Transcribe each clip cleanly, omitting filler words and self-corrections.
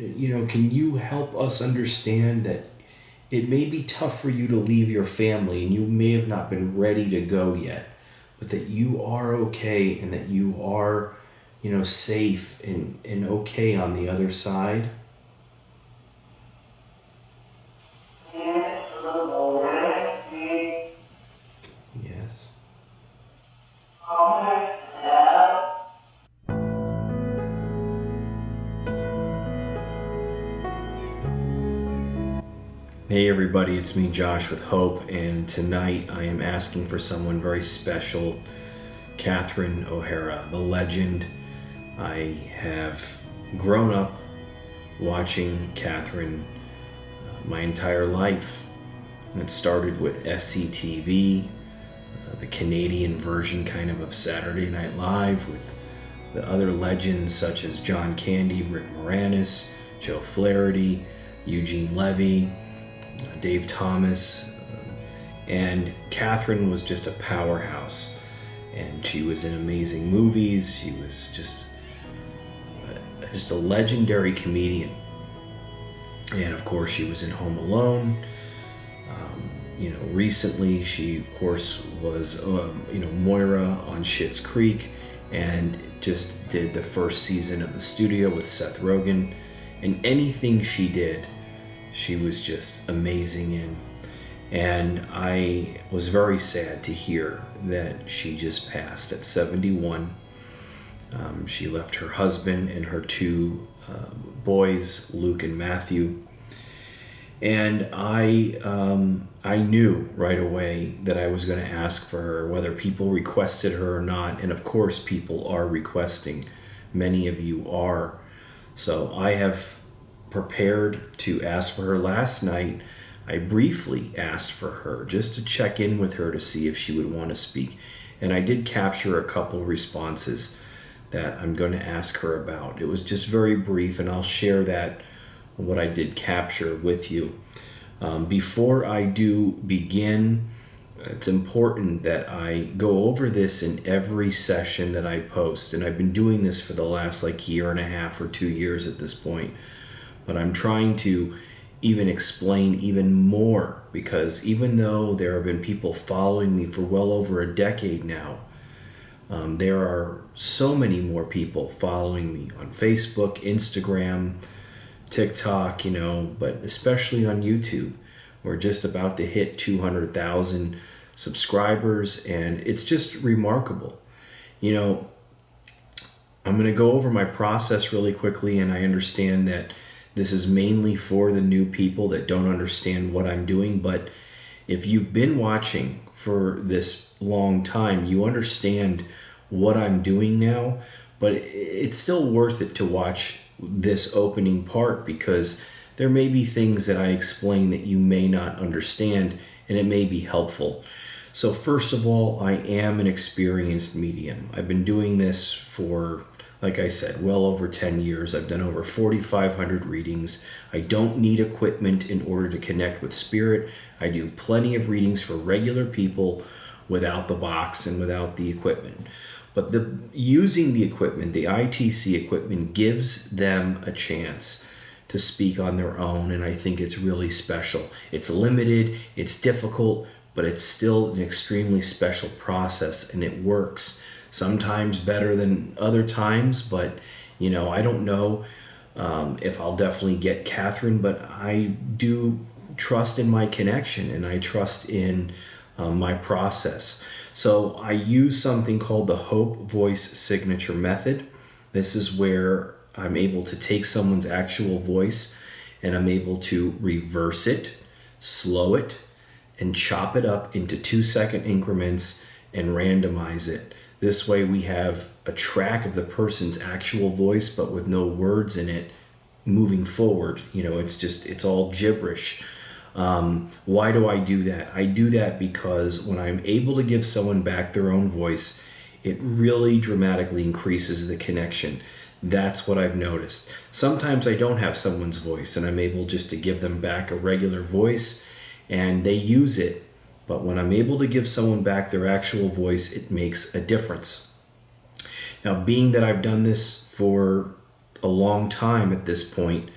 can you help us understand that it may be tough for you to leave your family and you may have not been ready to go yet, but that you are okay and that you are, safe and okay on the other side? Yes. Hey everybody, it's me Josh with Hope, and tonight I am asking for someone very special, Catherine O'Hara, the legend. I have grown up watching Catherine my entire life. And it started with SCTV, the Canadian version kind of Saturday Night Live, with the other legends such as John Candy, Rick Moranis, Joe Flaherty, Eugene Levy, Dave Thomas, and Catherine was just a powerhouse, and she was in amazing movies. She was just a legendary comedian, and of course she was in Home Alone. Recently she of course was Moira on Schitt's Creek, and just did the first season of The Studio with Seth Rogen, and anything she did she was just amazing in. And I was very sad to hear that she just passed at 71. She left her husband and her two boys, Luke and Matthew. And I knew right away that I was going to ask for her, whether people requested her or not. And of course, people are requesting. Many of you are. So I have prepared to ask for her. Last night, I briefly asked for her just to check in with her to see if she would want to speak. And I did capture a couple responses that I'm going to ask her about. It was just very brief, and I'll share that, what I did capture, with you. Before I do begin, it's important that I go over this in every session that I post. And I've been doing this for the last year and a half or 2 years at this point. But I'm trying to even explain even more, because even though there have been people following me for well over a decade now, there are so many more people following me on Facebook, Instagram, TikTok, but especially on YouTube. We're just about to hit 200,000 subscribers, and it's just remarkable. I'm going to go over my process really quickly, and I understand that this is mainly for the new people that don't understand what I'm doing, but if you've been watching for this long time, you understand what I'm doing now. But it's still worth it to watch this opening part, because there may be things that I explain that you may not understand, and it may be helpful. So first of all, I am an experienced medium. I've been doing this for, like I said, well over 10 years. I've done over 4,500 readings. I don't need equipment in order to connect with spirit. I do plenty of readings for regular people without the box and without the equipment. But using the equipment, the ITC equipment, gives them a chance to speak on their own, and I think it's really special. It's limited, it's difficult, but it's still an extremely special process, and it works. Sometimes better than other times, but I don't know if I'll definitely get Catherine, but I do trust in my connection, and I trust in my process. So I use something called the Hope Voice Signature Method. This is where I'm able to take someone's actual voice, and I'm able to reverse it, slow it, and chop it up into 2-second increments and randomize it. This way we have a track of the person's actual voice, but with no words in it moving forward. It's all gibberish. Why do I do that? I do that because when I'm able to give someone back their own voice, it really dramatically increases the connection. That's what I've noticed. Sometimes I don't have someone's voice, and I'm able just to give them back a regular voice, and they use it. But when I'm able to give someone back their actual voice, it makes a difference. Now, being that I've done this for a long time at this point,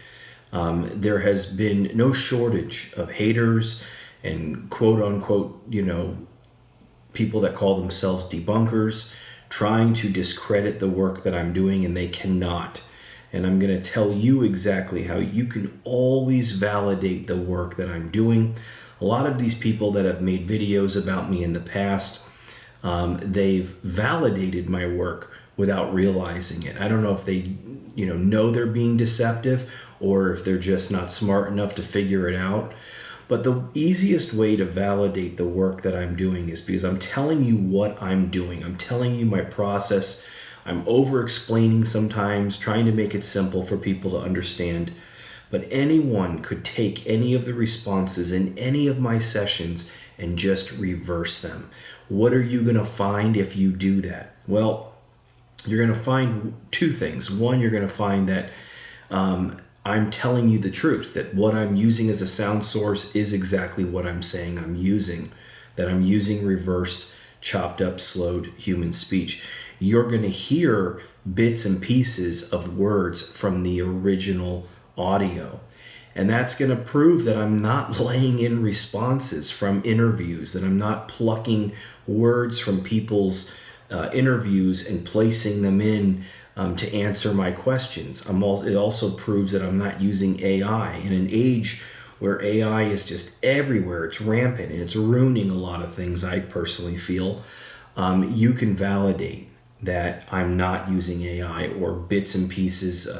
There has been no shortage of haters and quote unquote, people that call themselves debunkers trying to discredit the work that I'm doing, and they cannot. And I'm going to tell you exactly how you can always validate the work that I'm doing. A lot of these people that have made videos about me in the past, they've validated my work without realizing it. I don't know if they, know they're being deceptive, or if they're just not smart enough to figure it out. But the easiest way to validate the work that I'm doing is because I'm telling you what I'm doing. I'm telling you my process. I'm over-explaining sometimes, trying to make it simple for people to understand. But anyone could take any of the responses in any of my sessions and just reverse them. What are you going to find if you do that? Well, you're going to find two things. One, you're going to find that I'm telling you the truth, that what I'm using as a sound source is exactly what I'm saying I'm using, that I'm using reversed, chopped up, slowed human speech. You're going to hear bits and pieces of words from the original audio. And that's going to prove that I'm not laying in responses from interviews, that I'm not plucking words from people's interviews and placing them in to answer my questions. It also proves that I'm not using AI. In an age where AI is just everywhere, it's rampant and it's ruining a lot of things, I personally feel, you can validate that I'm not using AI or bits and pieces,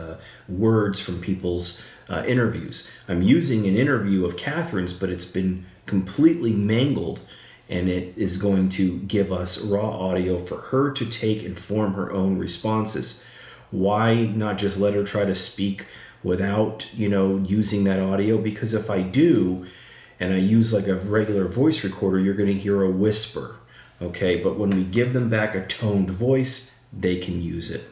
words from people's interviews. I'm using an interview of Catherine's, but it's been completely mangled, and it is going to give us raw audio for her to take and form her own responses. Why not just let her try to speak without, using that audio? Because if I do, and I use like a regular voice recorder, you're going to hear a whisper, okay? But when we give them back a toned voice, they can use it.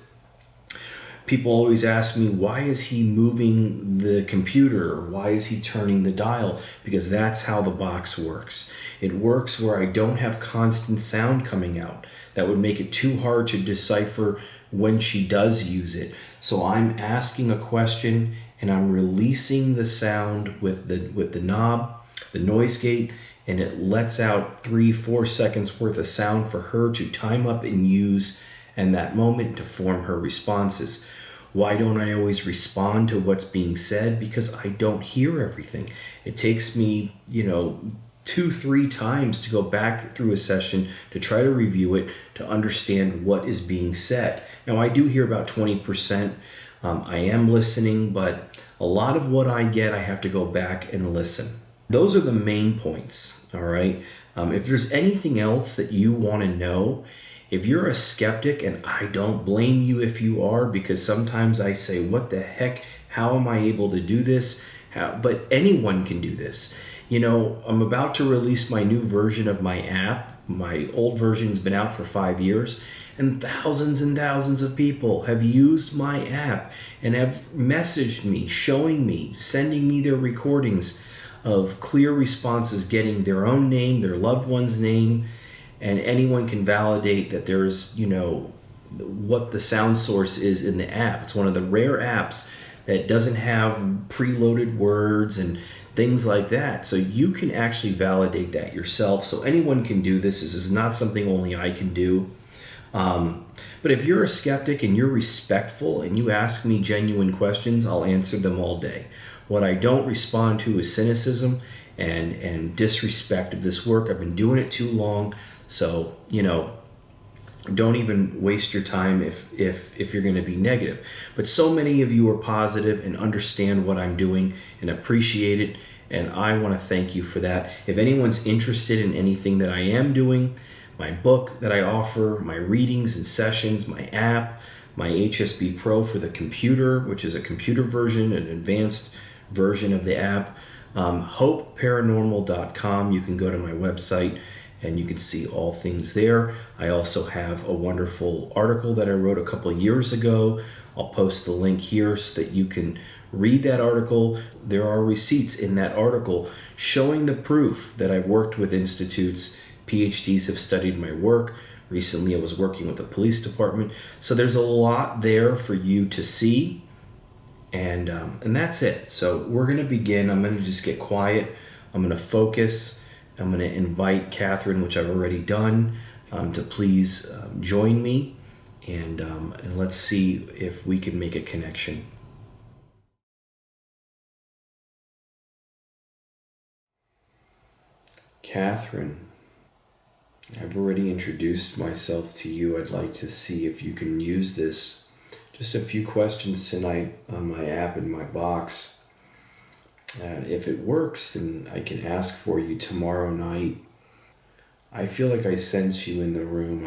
People always ask me, why is he moving the computer? Why is he turning the dial? Because that's how the box works. It works where I don't have constant sound coming out. That would make it too hard to decipher when she does use it. So I'm asking a question and I'm releasing the sound with the knob, the noise gate, and it lets out 3-4 seconds worth of sound for her to time up and use in that moment to form her responses. Why don't I always respond to what's being said? Because I don't hear everything. It takes me, 2-3 times to go back through a session to try to review it, to understand what is being said. Now, I do hear about 20%. I am listening, but a lot of what I get, I have to go back and listen. Those are the main points, all right? If there's anything else that you want to know, if you're a skeptic, and I don't blame you if you are, because sometimes I say, what the heck? How am I able to do this? But anyone can do this. I'm about to release my new version of my app. My old version's been out for 5 years, and thousands of people have used my app and have messaged me, showing me, sending me their recordings of clear responses, getting their own name, their loved one's name, and anyone can validate that there's, what the sound source is in the app. It's one of the rare apps that doesn't have preloaded words and things like that. So you can actually validate that yourself. So anyone can do this. This is not something only I can do. But if you're a skeptic and you're respectful and you ask me genuine questions, I'll answer them all day. What I don't respond to is cynicism and disrespect of this work. I've been doing it too long. So, don't even waste your time if you're going to be negative. But so many of you are positive and understand what I'm doing and appreciate it, and I want to thank you for that. If anyone's interested in anything that I am doing, my book that I offer, my readings and sessions, my app, my HSB-PRO for the computer, which is a computer version, an advanced version of the app, hopeparanormal.com. You can go to my website and you can see all things there. I also have a wonderful article that I wrote a couple years ago. I'll post the link here so that you can read that article. There are receipts in that article showing the proof that I've worked with institutes. PhDs have studied my work. Recently, I was working with the police department. So there's a lot there for you to see. And that's it. So we're going to begin. I'm going to just get quiet. I'm going to focus. I'm going to invite Catherine, which I've already done, to please join me, and let's see if we can make a connection. Catherine, I've already introduced myself to you. I'd like to see if you can use this. Just a few questions tonight on my app in my box. If it works, then I can ask for you tomorrow night. I feel like I sense you in the room.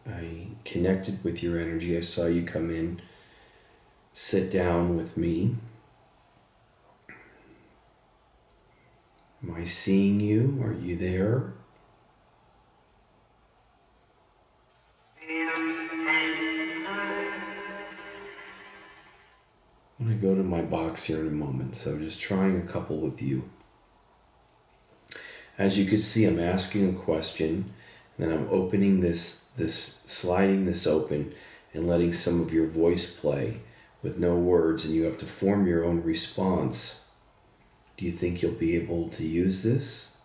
I connected with your energy. I saw you come in, sit down with me. Am I seeing you? Are you there? I'm going to go to my box here in a moment, so just trying a couple with you. As you can see, I'm asking a question, and then I'm opening sliding this open and letting some of your voice play with no words, and you have to form your own response. Do you think you'll be able to use this?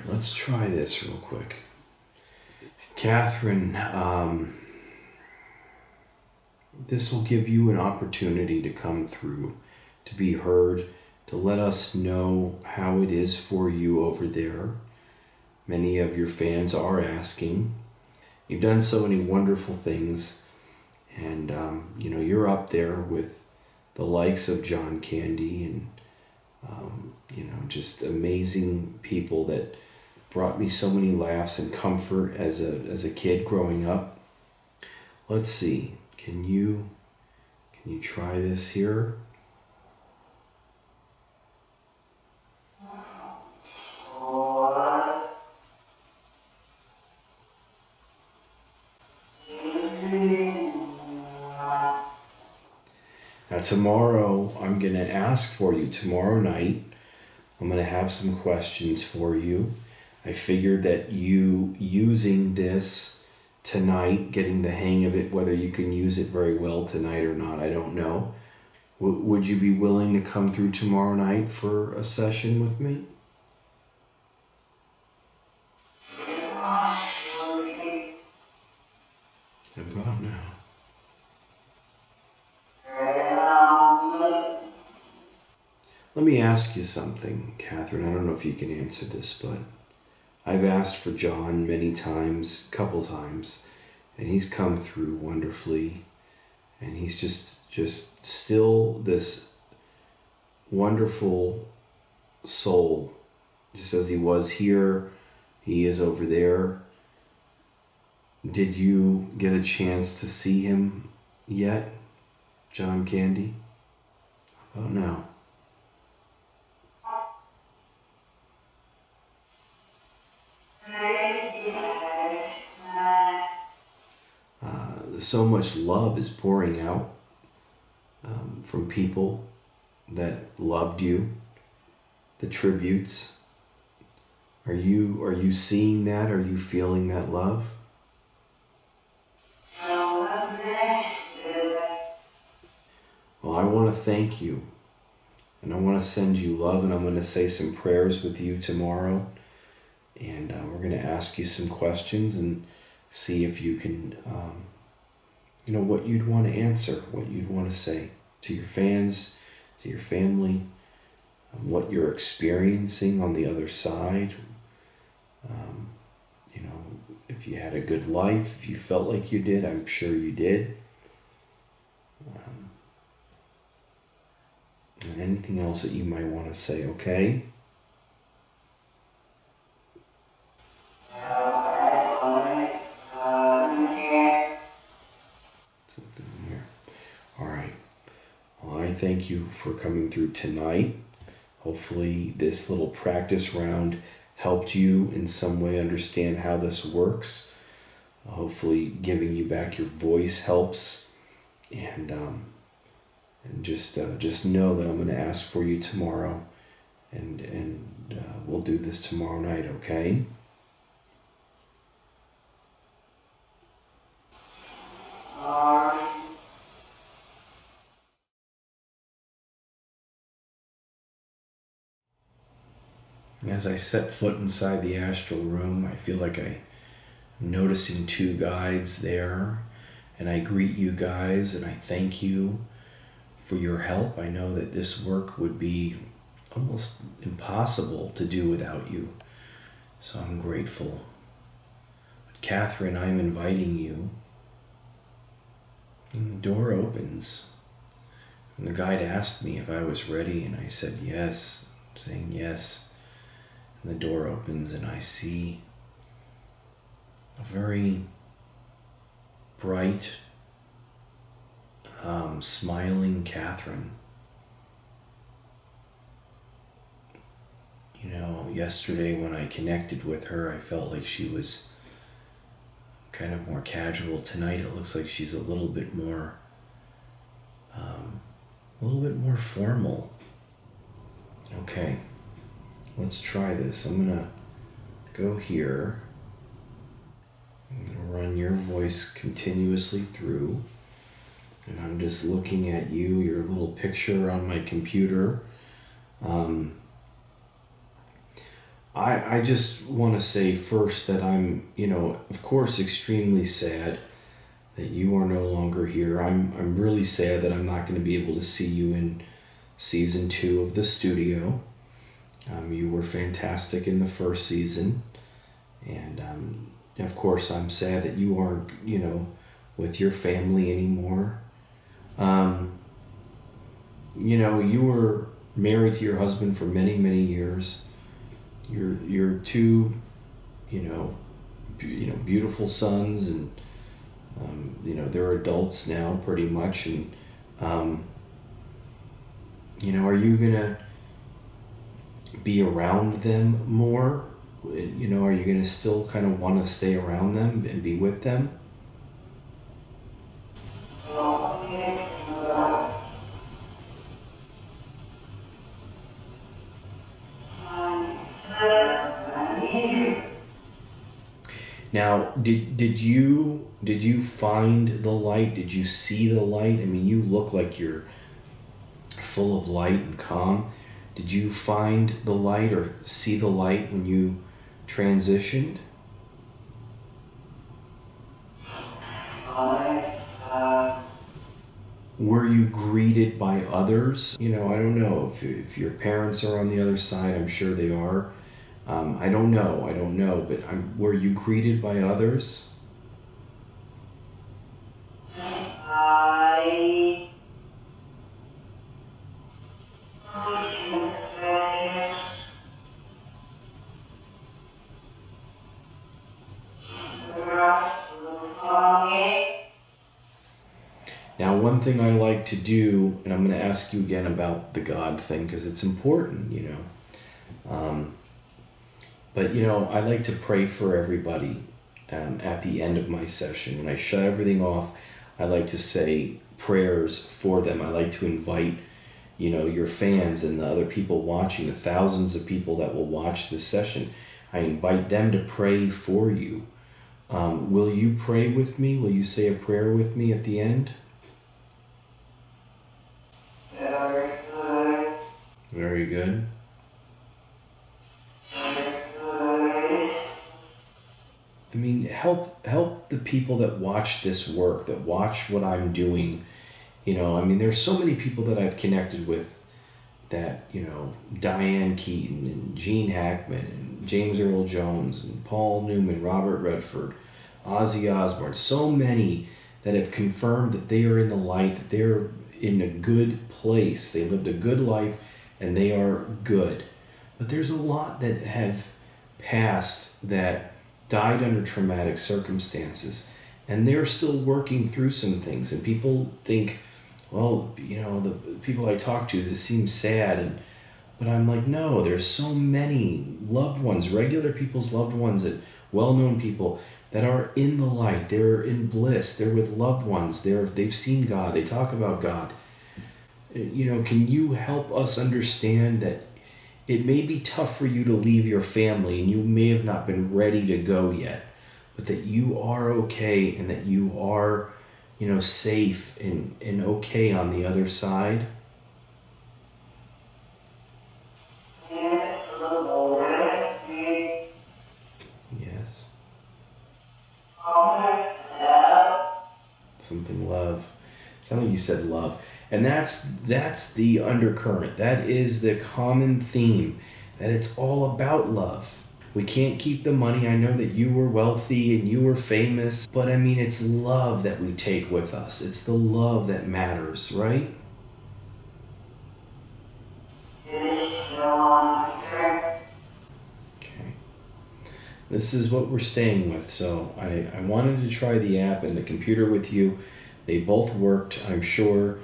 Let's try this real quick. Catherine, this will give you an opportunity to come through, to be heard, to let us know how it is for you over there. Many of your fans are asking. You've done so many wonderful things, and you're up there with the likes of John Candy and just amazing people that brought me so many laughs and comfort as a kid growing up. Let's see. Can you try this here? Now tomorrow, I'm going to ask for you tomorrow night. I'm going to have some questions for you. I figured that you using this tonight, getting the hang of it, whether you can use it very well tonight or not, I don't know. Would you be willing to come through tomorrow night for a session with me? About now. Let me ask you something, Catherine. I don't know if you can answer this, but I've asked for John many times, couple times, and he's come through wonderfully, and he's just still this wonderful soul. Just as he was here, he is over there. Did you get a chance to see him yet, John Candy? How about now? So much love is pouring out from people that loved you, the tributes. Are you seeing that? Are you feeling that love? Well, I want to thank you, and I want to send you love, and I'm going to say some prayers with you tomorrow, and we're going to ask you some questions and see if you can, what you'd want to answer, what you'd want to say to your fans, to your family, what you're experiencing on the other side. If you had a good life, if you felt like you did, I'm sure you did. And anything else that you might want to say, okay? Something here. All right. Well, I thank you for coming through tonight. Hopefully this little practice round helped you in some way understand how this works. Hopefully giving you back your voice helps. And just know that I'm going to ask for you tomorrow, and we'll do this tomorrow night, okay? As I set foot inside the astral room, I feel like I'm noticing two guides there, and I greet you guys and I thank you for your help. I know that this work would be almost impossible to do without you, so I'm grateful. But Catherine, I'm inviting you, and the door opens. And the guide asked me if I was ready, and I said yes, saying yes. And the door opens, and I see a very bright, smiling Catherine. You know, yesterday when I connected with her, I felt like she was kind of more casual. Tonight it looks like she's a little bit more formal. Okay, let's try this. I'm gonna go here. I'm gonna run your voice continuously through, and I'm just looking at you, your little picture on my computer. I just want to say first that I'm, of course, extremely sad that you are no longer here. I'm really sad that I'm not going to be able to see you in season 2 of the studio. You were fantastic in the first season, and of course I'm sad that you aren't, with your family anymore. You were married to your husband for many, many years. Your two, beautiful sons, and they're adults now pretty much, and are you gonna be around them more? Are you gonna still kind of want to stay around them and be with them? Now, did you find the light? Did you see the light? I mean, you look like you're full of light and calm. Did you find the light or see the light when you transitioned? Were you greeted by others? I don't know if your parents are on the other side. I'm sure they are. I don't know, but were you greeted by others? Now, one thing I like to do, and I'm going to ask you again about the God thing because it's important, But, I like to pray for everybody at the end of my session. When I shut everything off, I like to say prayers for them. I like to invite, your fans and the other people watching, the thousands of people that will watch this session. I invite them to pray for you. Will you pray with me? Will you say a prayer with me at the end? Very good. I mean, help the people that watch this work, that watch what I'm doing. There's so many people that I've connected with that, Diane Keaton and Gene Hackman and James Earl Jones and Paul Newman, Robert Redford, Ozzy Osbourne, so many that have confirmed that they are in the light, that they're in a good place. They lived a good life and they are good. But there's a lot that have passed that died under traumatic circumstances, and they're still working through some things. And people think, well, the people I talk to, this seems sad, but I'm like, no, there's so many loved ones, regular people's loved ones, and well-known people that are in the light. They're in bliss. They're with loved ones. They've seen God. They talk about God. Can you help us understand that it may be tough for you to leave your family and you may have not been ready to go yet, but that you are okay and that you are, safe and okay on the other side? Yes, Lord. Something love. Sounded like you said love. And that's the undercurrent. That is the common theme. That it's all about love. We can't keep the money. I know that you were wealthy and you were famous, but I mean, it's love that we take with us. It's the love that matters, right? Okay. This is what we're staying with. So I wanted to try the app and the computer with you. They both worked, I'm sure,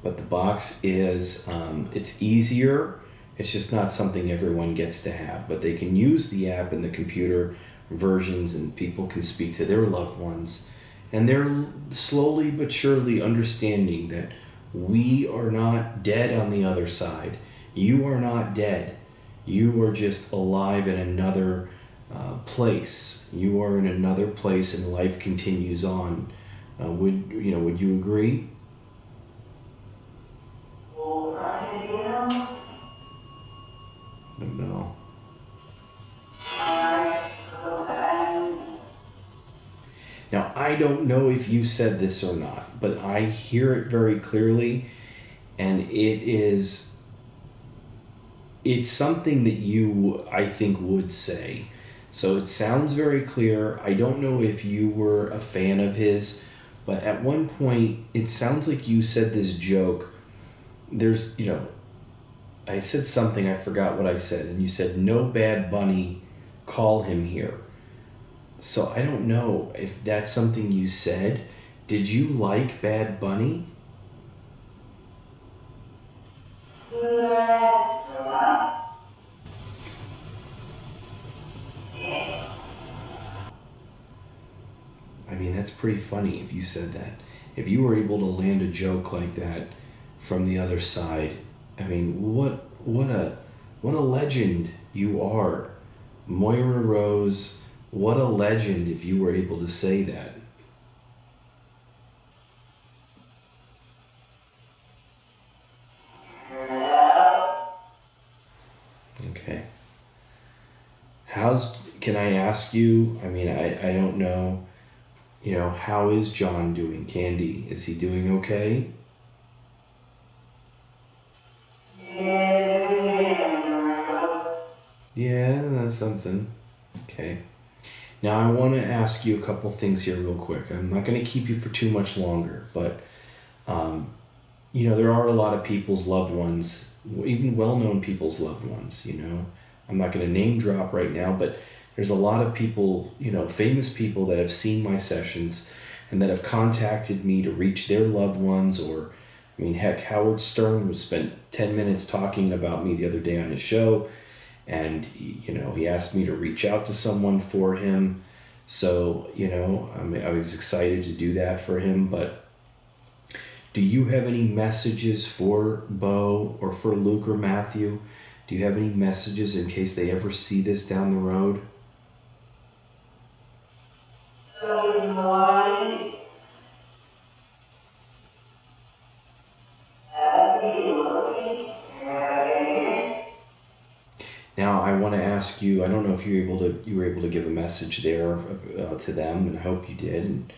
but the box is, it's easier. It's just not something everyone gets to have, but they can use the app and the computer versions, and people can speak to their loved ones. And they're slowly but surely understanding that we are not dead on the other side. You are not dead. You are just alive in another place. You are in another place, and life continues on. Would you agree? The bell. Now, I don't know if you said this or not, but I hear it very clearly, and it's something that you, I think, would say. So it sounds very clear. I don't know if you were a fan of his, but at one point, it sounds like you said this joke. There's, I said something, I forgot what I said, and you said, "No Bad Bunny, call him here." So I don't know if that's something you said. Did you like Bad Bunny? I mean, that's pretty funny if you said that. If you were able to land a joke like that from the other side, I mean, what a legend you are. Moira Rose, what a legend if you were able to say that. Okay. Can I ask you, I mean, I don't know, how is John doing? Candy, is he doing okay? Yeah, that's something. Okay. Now I want to ask you a couple things here real quick. I'm not going to keep you for too much longer, but there are a lot of people's loved ones, even well-known people's loved ones, I'm not going to name drop right now, but there's a lot of people, famous people that have seen my sessions and that have contacted me to reach their loved ones. Or, I mean, heck, Howard Stern spent 10 minutes talking about me the other day on his show, and, he asked me to reach out to someone for him. So, I was excited to do that for him. But do you have any messages for Bo or for Luke or Matthew? Do you have any messages in case they ever see this down the road? Now I want to ask you, I don't know if you were able to give a message there to them, and I hope you did. And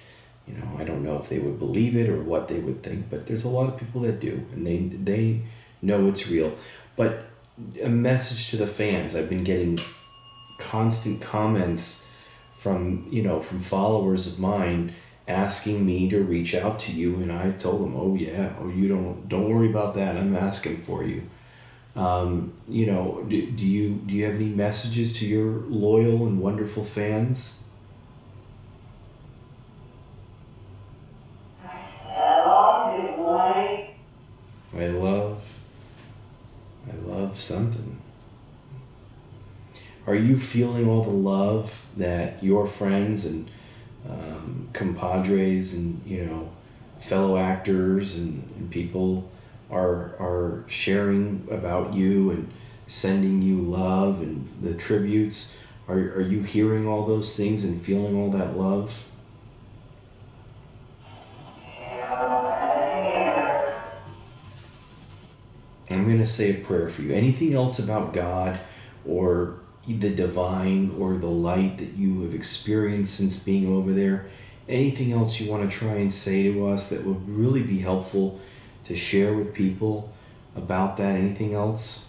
I don't know if they would believe it or what they would think, but there's a lot of people that do, and they know it's real. But a message to the fans. I've been getting constant comments from followers of mine asking me to reach out to you, and I told them, you don't worry about that. I'm asking for you. Do you have any messages to your loyal and wonderful fans? I love something. Are you feeling all the love that your friends and compadres and fellow actors and people are sharing about you and sending you love and the tributes? Are you hearing all those things and feeling all that love? I'm going to say a prayer for you. Anything else about God or the divine or the light that you have experienced since being over there, anything else you want to try and say to us that would really be helpful to share with people about that? Anything else?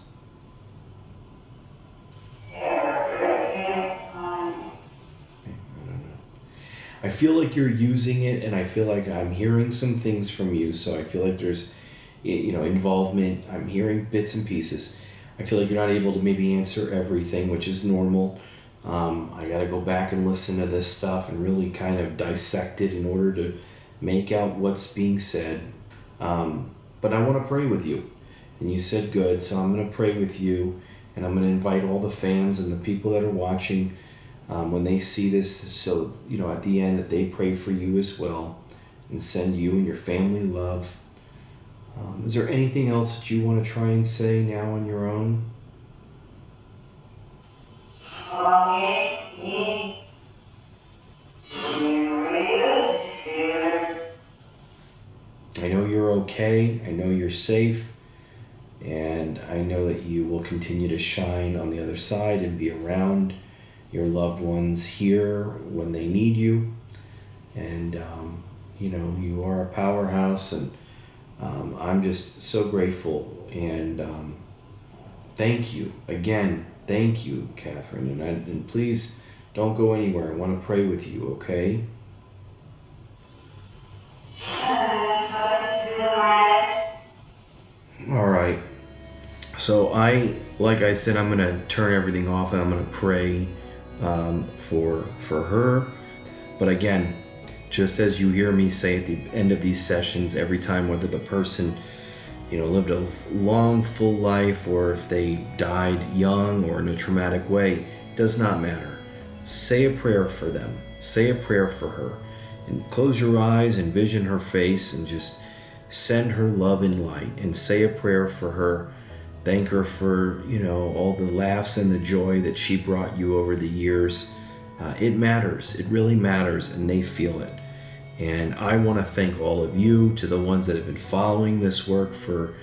I feel like you're using it, and I feel like I'm hearing some things from you, so I feel like there's, involvement. I'm hearing bits and pieces. I feel like you're not able to maybe answer everything, which is normal. I got to go back and listen to this stuff and really kind of dissect it in order to make out what's being said. But I want to pray with you. And you said good, so I'm going to pray with you, and I'm going to invite all the fans and the people that are watching when they see this, so at the end that they pray for you as well and send you and your family love. Is there anything else that you want to try and say now on your own? I know you're okay. I know you're safe. And I know that you will continue to shine on the other side and be around your loved ones here when they need you. And, you are a powerhouse, and I'm just so grateful. And thank you. Again, thank you, Catherine. And please don't go anywhere. I want to pray with you, okay? All right. So like I said, I'm going to turn everything off and I'm going to pray for her. But again, just as you hear me say at the end of these sessions every time, whether the person lived a long, full life, or if they died young or in a traumatic way, does not matter. Say a prayer for them. Say a prayer for her. And close your eyes, envision her face, and just send her love and light. And say a prayer for her. Thank her for, all the laughs and the joy that she brought you over the years. It matters. It really matters, and they feel it. And I want to thank all of you, to the ones that have been following this work for,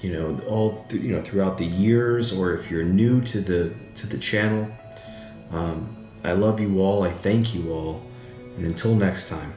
throughout the years, or if you're new to the channel. I love you all. I thank you all. And until next time.